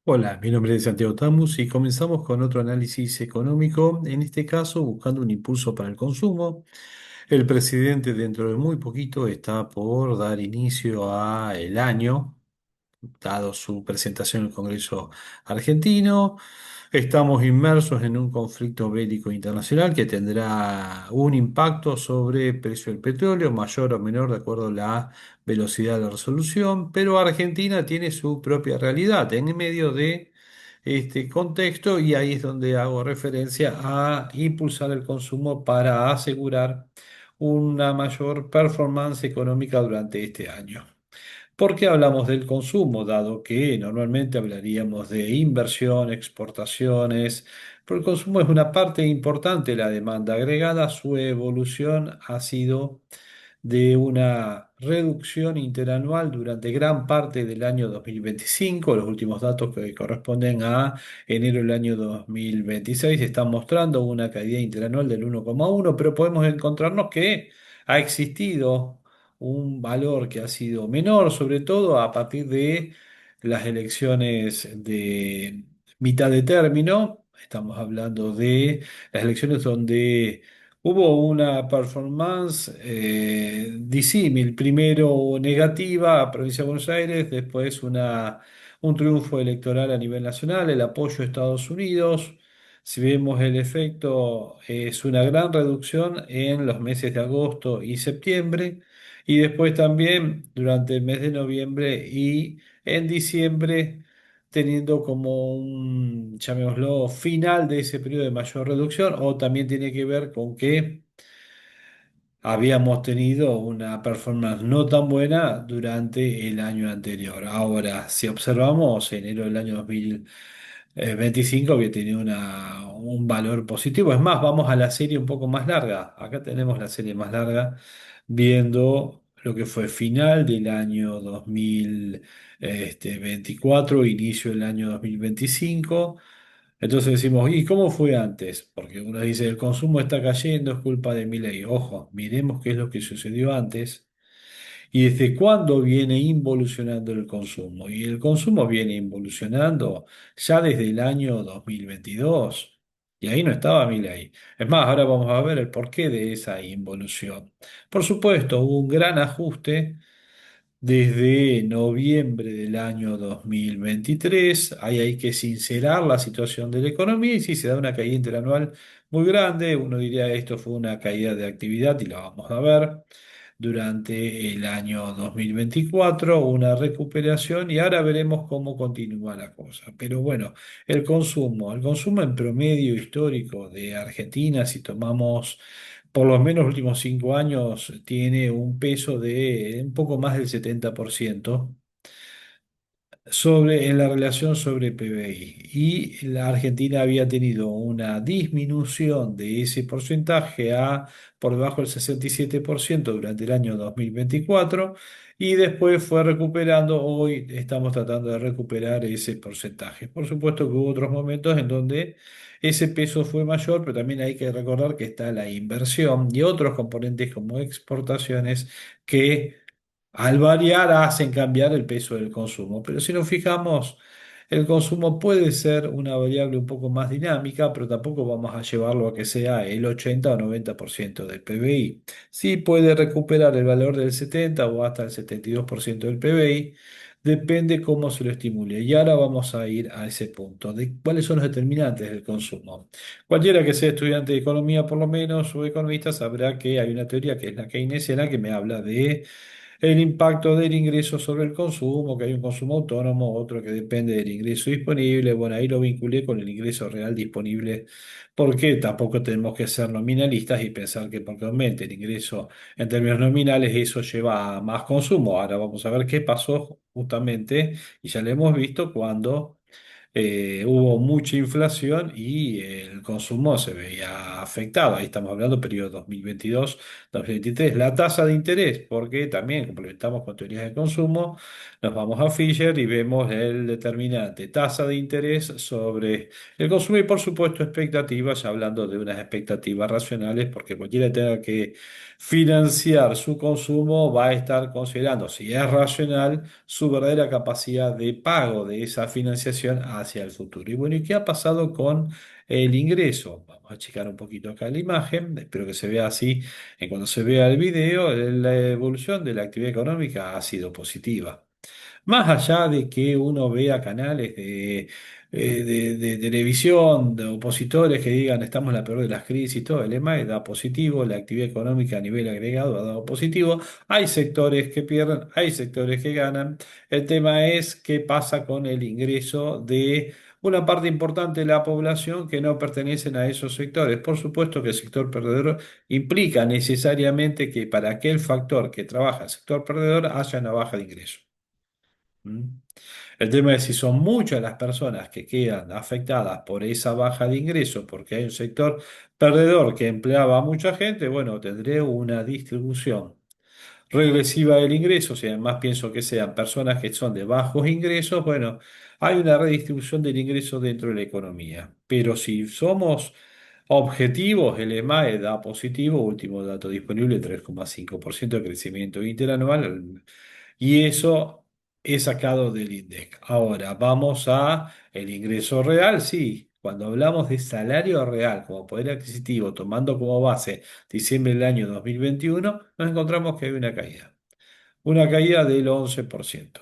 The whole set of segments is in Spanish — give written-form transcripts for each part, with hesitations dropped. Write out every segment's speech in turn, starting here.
Hola, mi nombre es Santiago Tamus y comenzamos con otro análisis económico, en este caso buscando un impulso para el consumo. El presidente dentro de muy poquito está por dar inicio a el año, dado su presentación en el Congreso argentino. Estamos inmersos en un conflicto bélico internacional que tendrá un impacto sobre el precio del petróleo, mayor o menor de acuerdo a la velocidad de la resolución, pero Argentina tiene su propia realidad en medio de este contexto y ahí es donde hago referencia a impulsar el consumo para asegurar una mayor performance económica durante este año. ¿Por qué hablamos del consumo? Dado que normalmente hablaríamos de inversión, exportaciones, pero el consumo es una parte importante de la demanda agregada. Su evolución ha sido de una reducción interanual durante gran parte del año 2025. Los últimos datos que corresponden a enero del año 2026 están mostrando una caída interanual del 1,1, pero podemos encontrarnos que ha existido un valor que ha sido menor, sobre todo a partir de las elecciones de mitad de término. Estamos hablando de las elecciones donde hubo una performance disímil, primero negativa a Provincia de Buenos Aires, después un triunfo electoral a nivel nacional, el apoyo a Estados Unidos. Si vemos el efecto, es una gran reducción en los meses de agosto y septiembre, y después también durante el mes de noviembre y en diciembre, teniendo como un, llamémoslo, final de ese periodo de mayor reducción, o también tiene que ver con que habíamos tenido una performance no tan buena durante el año anterior. Ahora, si observamos, enero del año 2025 había tenido un valor positivo. Es más, vamos a la serie un poco más larga. Acá tenemos la serie más larga, viendo lo que fue final del año 2024, inicio del año 2025. Entonces decimos, ¿y cómo fue antes? Porque uno dice, el consumo está cayendo, es culpa de Milei. Ojo, miremos qué es lo que sucedió antes y desde cuándo viene involucionando el consumo. Y el consumo viene involucionando ya desde el año 2022. Y ahí no estaba Milei. Es más, ahora vamos a ver el porqué de esa involución. Por supuesto, hubo un gran ajuste desde noviembre del año 2023. Ahí hay que sincerar la situación de la economía y si se da una caída interanual muy grande, uno diría esto fue una caída de actividad y la vamos a ver durante el año 2024, una recuperación y ahora veremos cómo continúa la cosa. Pero bueno, el consumo en promedio histórico de Argentina, si tomamos por lo menos los últimos 5 años, tiene un peso de un poco más del 70% en la relación sobre PBI. Y la Argentina había tenido una disminución de ese porcentaje a por debajo del 67% durante el año 2024 y después fue recuperando. Hoy estamos tratando de recuperar ese porcentaje. Por supuesto que hubo otros momentos en donde ese peso fue mayor, pero también hay que recordar que está la inversión y otros componentes como exportaciones que al variar hacen cambiar el peso del consumo, pero si nos fijamos, el consumo puede ser una variable un poco más dinámica, pero tampoco vamos a llevarlo a que sea el 80 o 90% del PBI. Sí puede recuperar el valor del 70 o hasta el 72% del PBI, depende cómo se lo estimule. Y ahora vamos a ir a ese punto de cuáles son los determinantes del consumo. Cualquiera que sea estudiante de economía, por lo menos, o economista, sabrá que hay una teoría que es la keynesiana que me habla de el impacto del ingreso sobre el consumo, que hay un consumo autónomo, otro que depende del ingreso disponible. Bueno, ahí lo vinculé con el ingreso real disponible, porque tampoco tenemos que ser nominalistas y pensar que porque aumente el ingreso en términos nominales, eso lleva a más consumo. Ahora vamos a ver qué pasó justamente, y ya lo hemos visto cuando hubo mucha inflación y el consumo se veía afectado. Ahí estamos hablando periodo 2022-2023. La tasa de interés, porque también complementamos con teorías de consumo, nos vamos a Fisher y vemos el determinante tasa de interés sobre el consumo y por supuesto expectativas, hablando de unas expectativas racionales, porque cualquiera que tenga que financiar su consumo va a estar considerando si es racional su verdadera capacidad de pago de esa financiación hacia el futuro. Y bueno, ¿y qué ha pasado con el ingreso? Vamos a checar un poquito acá la imagen, espero que se vea así en cuando se vea el video, la evolución de la actividad económica ha sido positiva. Más allá de que uno vea canales de televisión, de opositores que digan estamos en la peor de las crisis y todo, el EMAE da positivo, la actividad económica a nivel agregado ha dado positivo, hay sectores que pierden, hay sectores que ganan. El tema es qué pasa con el ingreso de una parte importante de la población que no pertenecen a esos sectores. Por supuesto que el sector perdedor implica necesariamente que para aquel factor que trabaja el sector perdedor haya una baja de ingreso. ¿Mm? El tema es si son muchas las personas que quedan afectadas por esa baja de ingresos, porque hay un sector perdedor que empleaba a mucha gente, bueno, tendré una distribución regresiva del ingreso, si además pienso que sean personas que son de bajos ingresos, bueno, hay una redistribución del ingreso dentro de la economía. Pero si somos objetivos, el EMAE da positivo, último dato disponible, 3,5% de crecimiento interanual, y eso es sacado del INDEC. Ahora, vamos a el ingreso real, sí. Cuando hablamos de salario real como poder adquisitivo, tomando como base diciembre del año 2021, nos encontramos que hay una caída. Una caída del 11%.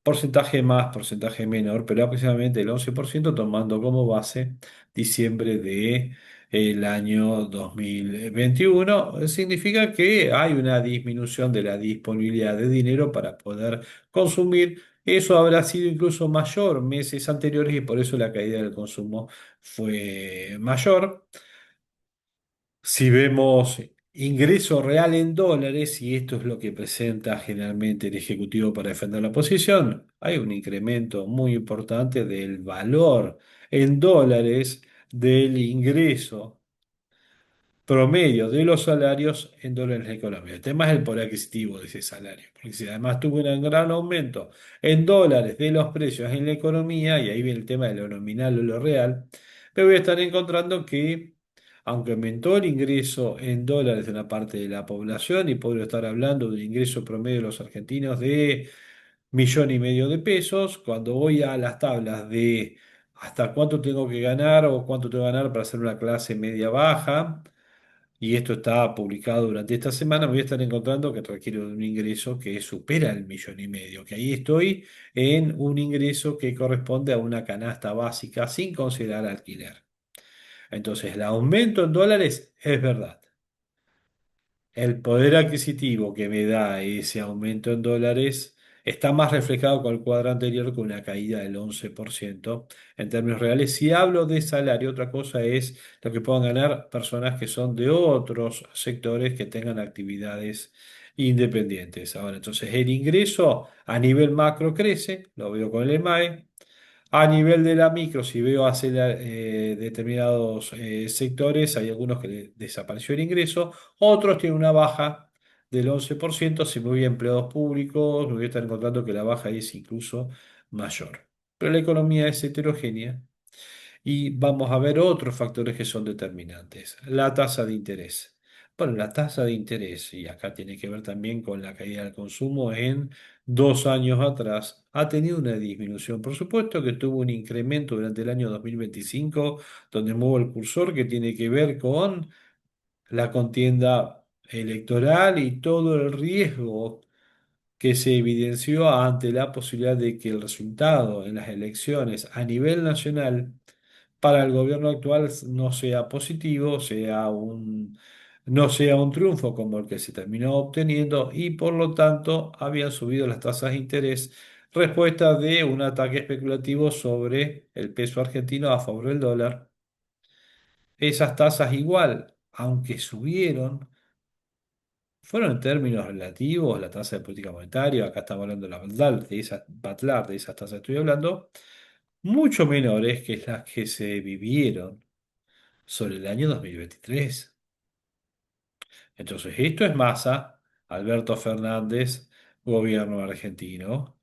Porcentaje más, porcentaje menor, pero aproximadamente el 11% tomando como base diciembre de el año 2021. Significa que hay una disminución de la disponibilidad de dinero para poder consumir. Eso habrá sido incluso mayor meses anteriores y por eso la caída del consumo fue mayor. Si vemos ingreso real en dólares, y esto es lo que presenta generalmente el Ejecutivo para defender la posición, hay un incremento muy importante del valor en dólares del ingreso promedio de los salarios en dólares en la economía. El tema es el poder adquisitivo de ese salario, porque si además tuvo un gran aumento en dólares de los precios en la economía, y ahí viene el tema de lo nominal o lo real, me voy a estar encontrando que, aunque aumentó el ingreso en dólares de una parte de la población, y puedo estar hablando del ingreso promedio de los argentinos de 1,5 millones de pesos, cuando voy a las tablas de hasta cuánto tengo que ganar o cuánto tengo que ganar para hacer una clase media baja, y esto está publicado durante esta semana, me voy a estar encontrando que requiero de un ingreso que supera el 1,5 millones, que ahí estoy en un ingreso que corresponde a una canasta básica sin considerar alquiler. Entonces, el aumento en dólares es verdad. El poder adquisitivo que me da ese aumento en dólares está más reflejado con el cuadro anterior con una caída del 11% en términos reales. Si hablo de salario, otra cosa es lo que puedan ganar personas que son de otros sectores que tengan actividades independientes. Ahora, entonces el ingreso a nivel macro crece, lo veo con el EMAE. A nivel de la micro, si veo hacer determinados sectores, hay algunos que desapareció el ingreso, otros tienen una baja del 11%. Si me voy a empleados públicos, me voy a estar encontrando que la baja es incluso mayor. Pero la economía es heterogénea y vamos a ver otros factores que son determinantes. La tasa de interés. Bueno, la tasa de interés, y acá tiene que ver también con la caída del consumo en 2 años atrás, ha tenido una disminución. Por supuesto que tuvo un incremento durante el año 2025, donde muevo el cursor, que tiene que ver con la contienda electoral y todo el riesgo que se evidenció ante la posibilidad de que el resultado en las elecciones a nivel nacional para el gobierno actual no sea positivo, no sea un triunfo como el que se terminó obteniendo, y por lo tanto habían subido las tasas de interés, respuesta de un ataque especulativo sobre el peso argentino a favor del dólar. Esas tasas igual, aunque subieron, fueron en términos relativos, la tasa de política monetaria, acá estamos hablando de la BATLAR, de esas tasas estoy hablando, mucho menores que las que se vivieron sobre el año 2023. Entonces, esto es Massa, Alberto Fernández, gobierno argentino,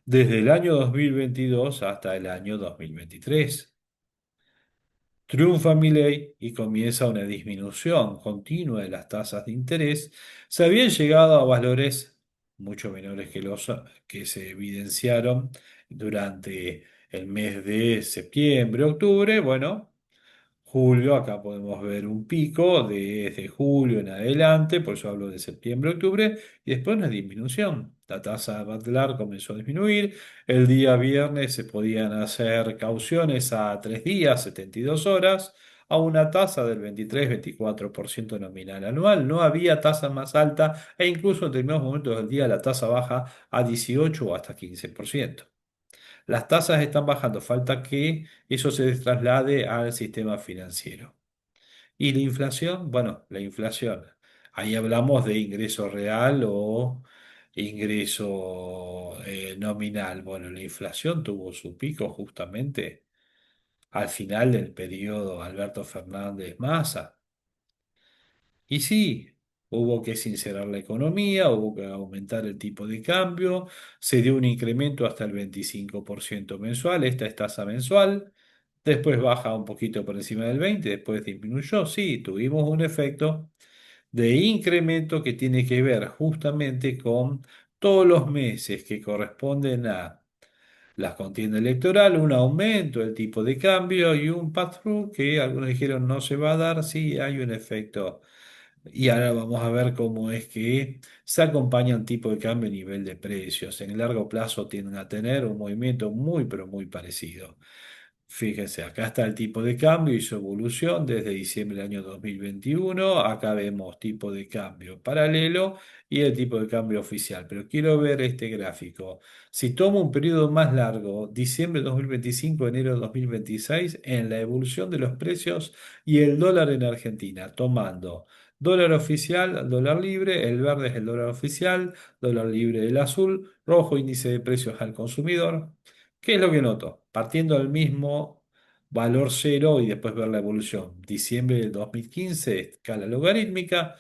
desde el año 2022 hasta el año 2023. Triunfa Milei y comienza una disminución continua de las tasas de interés. Se habían llegado a valores mucho menores que los que se evidenciaron durante el mes de septiembre, octubre. Bueno, julio, acá podemos ver un pico desde julio en adelante, por eso hablo de septiembre, octubre, y después una disminución. La tasa de Butler comenzó a disminuir. El día viernes se podían hacer cauciones a 3 días, 72 horas, a una tasa del 23-24% nominal anual. No había tasa más alta e incluso en determinados momentos del día la tasa baja a 18 o hasta 15%. Las tasas están bajando, falta que eso se traslade al sistema financiero. ¿Y la inflación? Bueno, la inflación. Ahí hablamos de ingreso real o ingreso nominal. Bueno, la inflación tuvo su pico justamente al final del periodo Alberto Fernández Massa. Y sí, hubo que sincerar la economía, hubo que aumentar el tipo de cambio, se dio un incremento hasta el 25% mensual, esta es tasa mensual, después baja un poquito por encima del 20, después disminuyó, sí, tuvimos un efecto de incremento que tiene que ver justamente con todos los meses que corresponden a la contienda electoral, un aumento del tipo de cambio y un pass-through que algunos dijeron no se va a dar, sí hay un efecto y ahora vamos a ver cómo es que se acompaña un tipo de cambio a nivel de precios. En el largo plazo tienden a tener un movimiento muy, pero muy parecido. Fíjense, acá está el tipo de cambio y su evolución desde diciembre del año 2021. Acá vemos tipo de cambio paralelo y el tipo de cambio oficial. Pero quiero ver este gráfico. Si tomo un periodo más largo, diciembre de 2025, enero de 2026, en la evolución de los precios y el dólar en Argentina, tomando dólar oficial, dólar libre, el verde es el dólar oficial, dólar libre el azul, rojo índice de precios al consumidor. ¿Qué es lo que noto? Partiendo del mismo valor cero y después ver la evolución. Diciembre del 2015, escala logarítmica,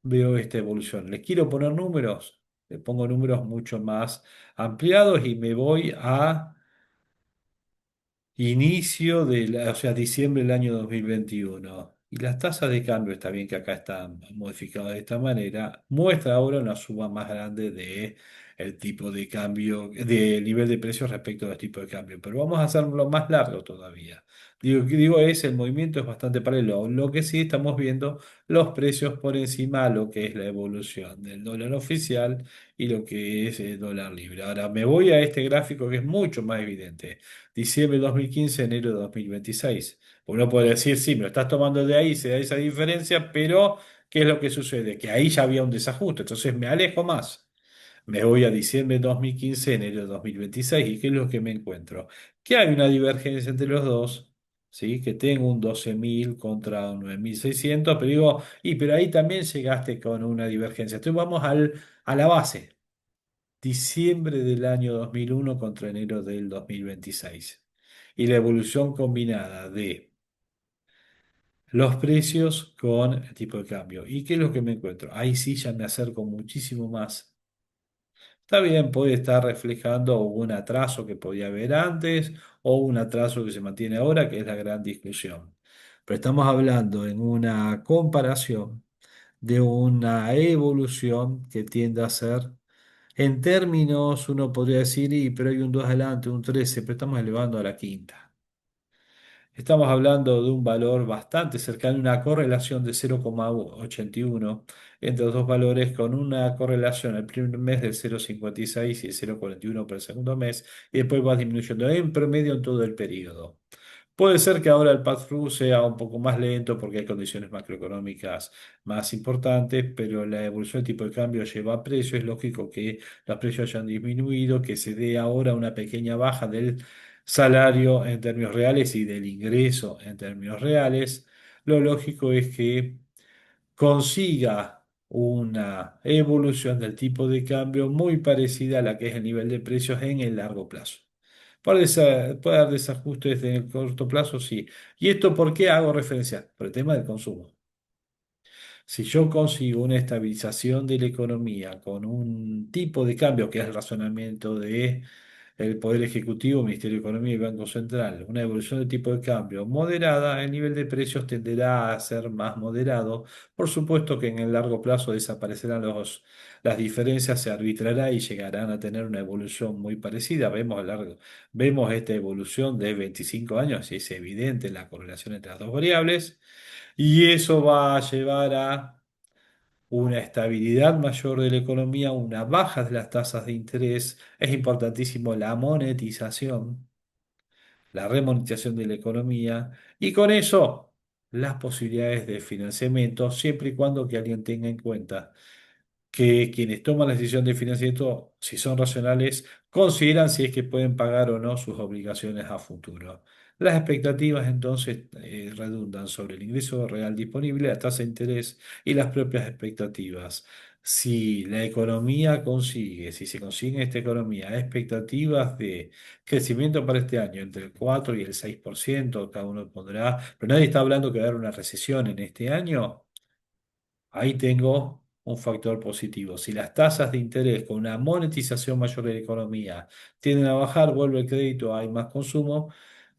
veo esta evolución. ¿Les quiero poner números? Le pongo números mucho más ampliados y me voy a inicio o sea, diciembre del año 2021. Y las tasas de cambio, está bien que acá están modificadas de esta manera, muestra ahora una suba más grande de el tipo de cambio, del nivel de precios respecto al tipo de cambio. Pero vamos a hacerlo más largo todavía. Digo, el movimiento es bastante paralelo. Lo que sí estamos viendo los precios por encima, lo que es la evolución del dólar oficial y lo que es el dólar libre. Ahora me voy a este gráfico que es mucho más evidente diciembre de 2015, enero de 2026. Uno puede decir, sí, me lo estás tomando de ahí, se da esa diferencia, pero ¿qué es lo que sucede? Que ahí ya había un desajuste, entonces me alejo más. Me voy a diciembre de 2015, enero de 2026, ¿y qué es lo que me encuentro? Que hay una divergencia entre los dos, ¿sí? Que tengo un 12.000 contra un 9.600, pero digo, pero ahí también llegaste con una divergencia. Entonces vamos a la base diciembre del año 2001 contra enero del 2026. Y la evolución combinada de los precios con el tipo de cambio. ¿Y qué es lo que me encuentro? Ahí sí ya me acerco muchísimo más. Está bien, puede estar reflejando un atraso que podía haber antes o un atraso que se mantiene ahora, que es la gran discusión. Pero estamos hablando en una comparación de una evolución que tiende a ser, en términos, uno podría decir, pero hay un 2 adelante, un 13, pero estamos elevando a la quinta. Estamos hablando de un valor bastante cercano, una correlación de 0,81 entre los dos valores, con una correlación el primer mes del 0,56 y el 0,41 para el segundo mes, y después va disminuyendo en promedio en todo el periodo. Puede ser que ahora el pass-through sea un poco más lento porque hay condiciones macroeconómicas más importantes, pero la evolución del tipo de cambio lleva a precio. Es lógico que los precios hayan disminuido, que se dé ahora una pequeña baja del salario en términos reales y del ingreso en términos reales. Lo lógico es que consiga una evolución del tipo de cambio muy parecida a la que es el nivel de precios en el largo plazo. Puede haber desajustes en el corto plazo, sí. ¿Y esto por qué hago referencia? Por el tema del consumo. Si yo consigo una estabilización de la economía con un tipo de cambio, que es el razonamiento de el Poder Ejecutivo, Ministerio de Economía y Banco Central, una evolución de tipo de cambio moderada, el nivel de precios tenderá a ser más moderado. Por supuesto que en el largo plazo desaparecerán las diferencias, se arbitrará y llegarán a tener una evolución muy parecida. Vemos esta evolución de 25 años y es evidente la correlación entre las dos variables. Y eso va a llevar a una estabilidad mayor de la economía, una baja de las tasas de interés. Es importantísimo la monetización, la remonetización de la economía y con eso las posibilidades de financiamiento, siempre y cuando que alguien tenga en cuenta que quienes toman la decisión de financiamiento, si son racionales, consideran si es que pueden pagar o no sus obligaciones a futuro. Las expectativas entonces redundan sobre el ingreso real disponible, la tasa de interés y las propias expectativas. Si la economía consigue, si se consigue en esta economía expectativas de crecimiento para este año entre el 4 y el 6%, cada uno pondrá, pero nadie está hablando que va a haber una recesión en este año. Ahí tengo un factor positivo. Si las tasas de interés con una monetización mayor de la economía tienden a bajar, vuelve el crédito, hay más consumo.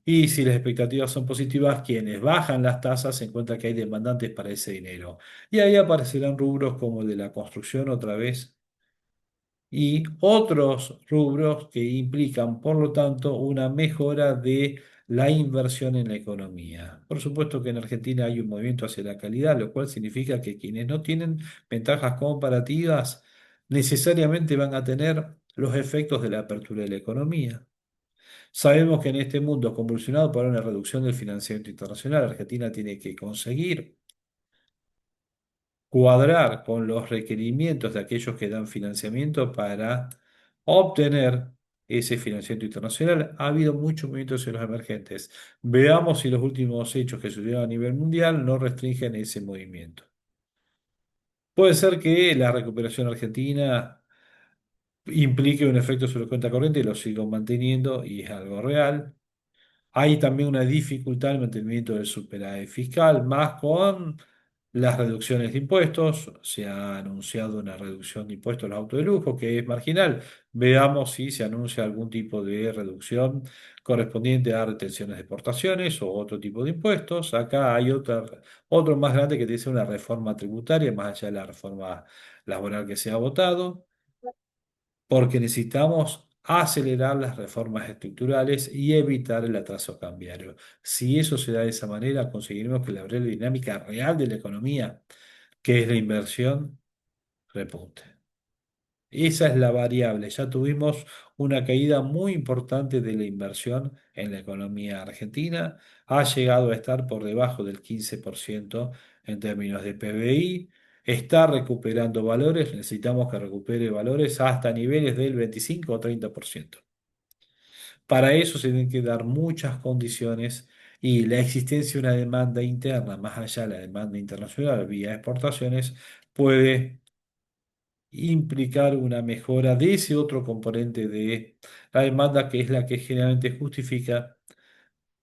Y si las expectativas son positivas, quienes bajan las tasas se encuentran que hay demandantes para ese dinero. Y ahí aparecerán rubros como el de la construcción otra vez y otros rubros que implican, por lo tanto, una mejora de la inversión en la economía. Por supuesto que en Argentina hay un movimiento hacia la calidad, lo cual significa que quienes no tienen ventajas comparativas necesariamente van a tener los efectos de la apertura de la economía. Sabemos que en este mundo convulsionado por una reducción del financiamiento internacional, Argentina tiene que conseguir cuadrar con los requerimientos de aquellos que dan financiamiento para obtener ese financiamiento internacional. Ha habido muchos movimientos en los emergentes. Veamos si los últimos hechos que sucedieron a nivel mundial no restringen ese movimiento. Puede ser que la recuperación argentina implique un efecto sobre la cuenta corriente y lo sigo manteniendo y es algo real. Hay también una dificultad en el mantenimiento del superávit fiscal, más con las reducciones de impuestos. Se ha anunciado una reducción de impuestos a los autos de lujo, que es marginal. Veamos si se anuncia algún tipo de reducción correspondiente a retenciones de exportaciones o otro tipo de impuestos. Acá hay otro más grande que dice una reforma tributaria, más allá de la reforma laboral que se ha votado porque necesitamos acelerar las reformas estructurales y evitar el atraso cambiario. Si eso se da de esa manera, conseguiremos que la brevedad dinámica real de la economía, que es la inversión, repunte. Esa es la variable. Ya tuvimos una caída muy importante de la inversión en la economía argentina. Ha llegado a estar por debajo del 15% en términos de PBI. Está recuperando valores. Necesitamos que recupere valores hasta niveles del 25 o 30%. Para eso se tienen que dar muchas condiciones y la existencia de una demanda interna, más allá de la demanda internacional vía exportaciones, puede implicar una mejora de ese otro componente de la demanda que es la que generalmente justifica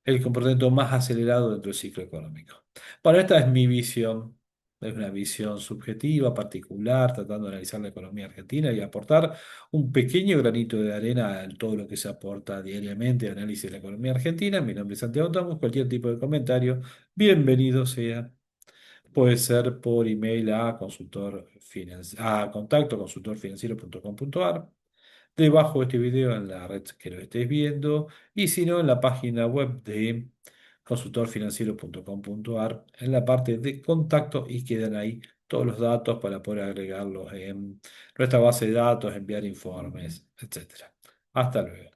el comportamiento más acelerado dentro del ciclo económico. Bueno, esta es mi visión, es una visión subjetiva, particular, tratando de analizar la economía argentina y aportar un pequeño granito de arena en todo lo que se aporta diariamente de análisis de la economía argentina. Mi nombre es Santiago Tamus, cualquier tipo de comentario, bienvenido sea. Puede ser por email a contacto consultorfinanciero.com.ar, debajo de este video en la red que lo estés viendo, y si no, en la página web de consultorfinanciero.com.ar, en la parte de contacto, y quedan ahí todos los datos para poder agregarlos en nuestra base de datos, enviar informes, etcétera. Hasta luego.